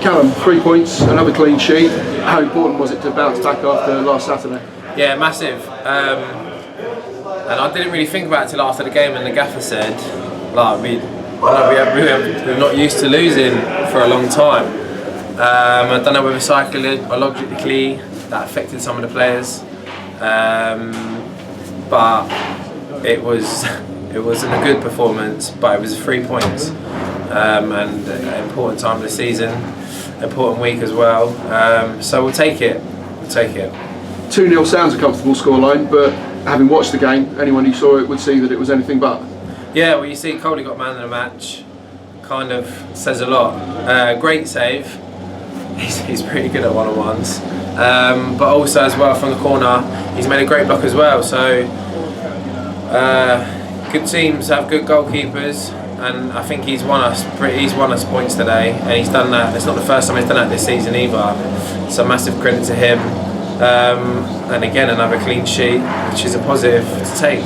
Callum, 3 points, another clean sheet. How important was it to bounce back after last Saturday? Yeah, massive. And I didn't really think about it till after the game, and the gaffer said, like, we're not used to losing for a long time. I don't know whether psychologically that affected some of the players, but it wasn't a good performance. But it was 3 points, and an important time of the season, important week as well. So we'll take it. 2-0 sounds a comfortable scoreline, but having watched the game, anyone who saw it would see that it was anything but. Yeah, well, you see Coley got man of the match, kind of says a lot. Great save. He's pretty good at one-on-ones, but also as well from the corner, he's made a great block as well. So good teams have good goalkeepers, and I think he's won us points today, and he's done that. It's not the first time he's done that this season either. So massive credit to him. And again, another clean sheet, which is a positive to take.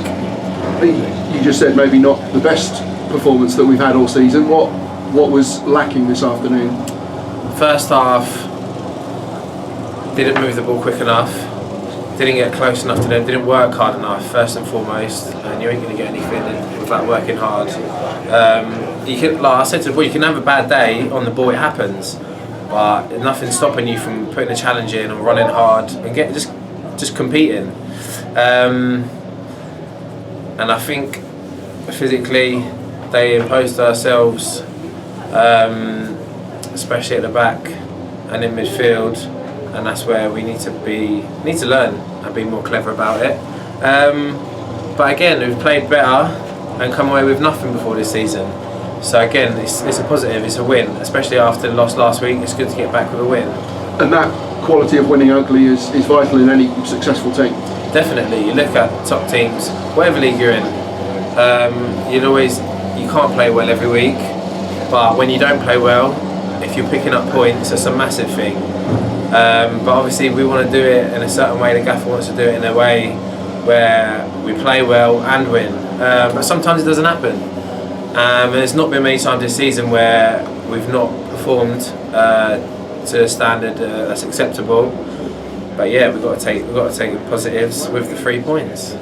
You just said maybe not the best performance that we've had all season. What was lacking this afternoon? First half, didn't move the ball quick enough, didn't get close enough to them, didn't work hard enough, first and foremost, and you ain't going to get anything without working hard. You can, like I said to the boy, you can have a bad day on the ball, it happens, but nothing's stopping you from putting a challenge in and running hard and just competing. And I think physically they imposed ourselves, especially at the back and in midfield, and that's where we need to learn and be more clever about it. But again, we've played better and come away with nothing before this season. So again, it's a positive, it's a win, especially after the loss last week. It's good to get back with a win. And that quality of winning ugly is vital in any successful team. Definitely. You look at top teams, whatever league you're in, you can't play well every week, but when you don't play well, if you're picking up points, that's a massive thing. But obviously we want to do it in a certain way. The gaffer wants to do it in a way where we play well and win. But sometimes it doesn't happen. And there's not been many times this season where we've not performed to a standard that's acceptable. But yeah, we've got to take the positives with the 3 points.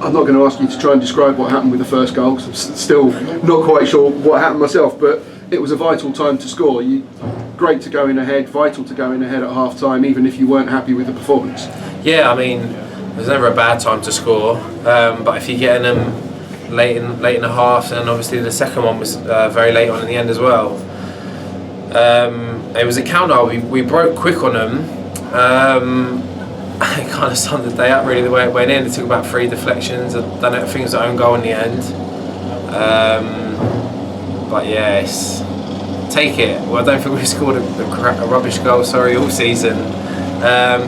I'm not going to ask you to try and describe what happened with the first goal, because I'm still not quite sure what happened myself, but it was a vital time to score. Great to go in ahead, vital to go in ahead at half time, even if you weren't happy with the performance. Yeah, I mean, there's never a bad time to score, but if you're getting them late in the half, and obviously the second one was very late on in the end as well. It was a counter, we broke quick on them. It kind of summed the day up really the way it went in. It took about 3 deflections. I don't know, I think it was our own goal in the end. But yes, take it. Well, I don't think we've scored a rubbish goal, all season.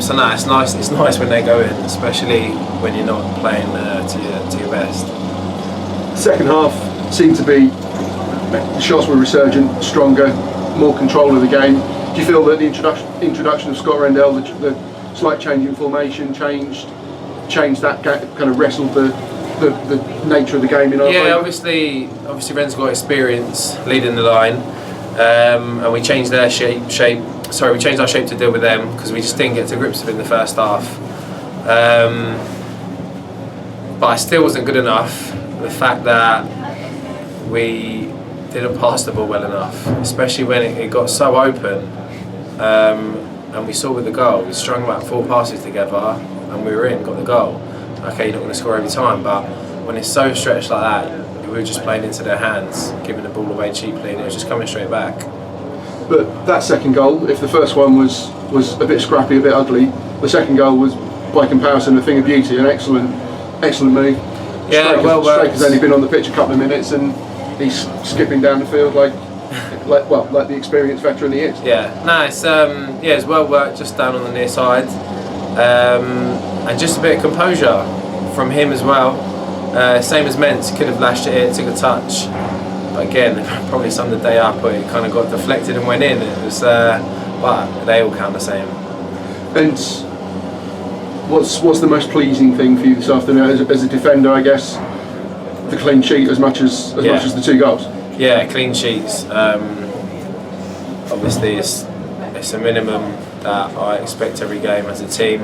So no, it's nice. It's nice when they go in, especially when you're not playing to your best. Second half seemed to be, the shots were resurgent, stronger, more control of the game. Do you feel that the introduction of Scott Rendell, the slight change in formation, changed that kind of wrestled the nature of the game in our favour? Obviously Ren's got experience leading the line, and we changed our shape to deal with them because we just didn't get to grips with it in the first half. But it still wasn't good enough. The fact that we didn't pass the ball well enough, especially when it got so open, and we saw with the goal, we strung about 4 passes together and we were in, got the goal. Okay, you're not going to score every time, but when it's so stretched like that, we were just playing into their hands, giving the ball away cheaply, and it was just coming straight back. But that second goal, if the first one was a bit scrappy, a bit ugly, the second goal was by comparison a thing of beauty, an excellent move. Yeah, Straker's only been on the pitch a couple of minutes and he's skipping down the field like the experienced veteran he is. Yeah, nice. It's well worked, just down on the near side, and just a bit of composure from him as well. Same as Mentz, could have lashed it in, took a touch, but again, probably summed the day up. But it kind of got deflected and went in. It was, but they all count the same. And what's the most pleasing thing for you this afternoon as a defender? I guess the clean sheet as much as the 2 goals. Yeah, clean sheets. obviously it's a minimum that I expect every game as a team.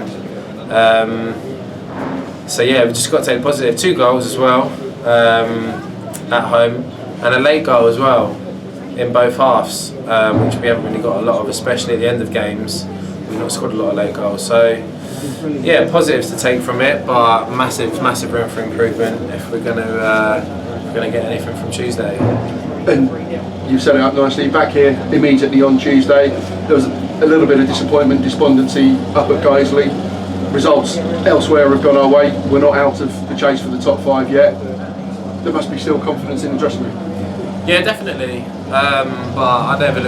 So yeah, we've just got to take the positive. 2 goals as well at home, and a late goal as well in both halves, which we haven't really got a lot of, especially at the end of games. We've not scored a lot of late goals. So yeah, positives to take from it, but massive room for improvement if we're going to get anything from Tuesday. And you've set it up nicely. Back here immediately on Tuesday, there was a little bit of disappointment, despondency up at Guiseley. Results elsewhere have gone our way. We're not out of the chase for the top 5 yet. There must be still confidence in the dressing room. Yeah, definitely. But I never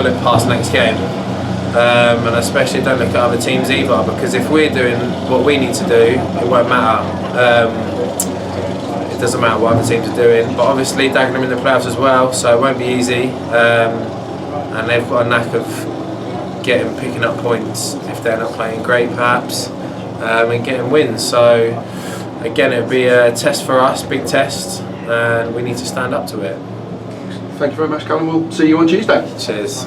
look past next game, and especially don't look at other teams either. Because if we're doing what we need to do, it won't matter. It doesn't matter what other teams are doing. But obviously, Dagenham in the playoffs as well, so it won't be easy. And they've got a knack of picking up points if they're not playing great, perhaps, and getting wins. So again, it'll be a test for us, big test, and we need to stand up to it. Thank you very much, Callum. We'll see you on Tuesday. Cheers.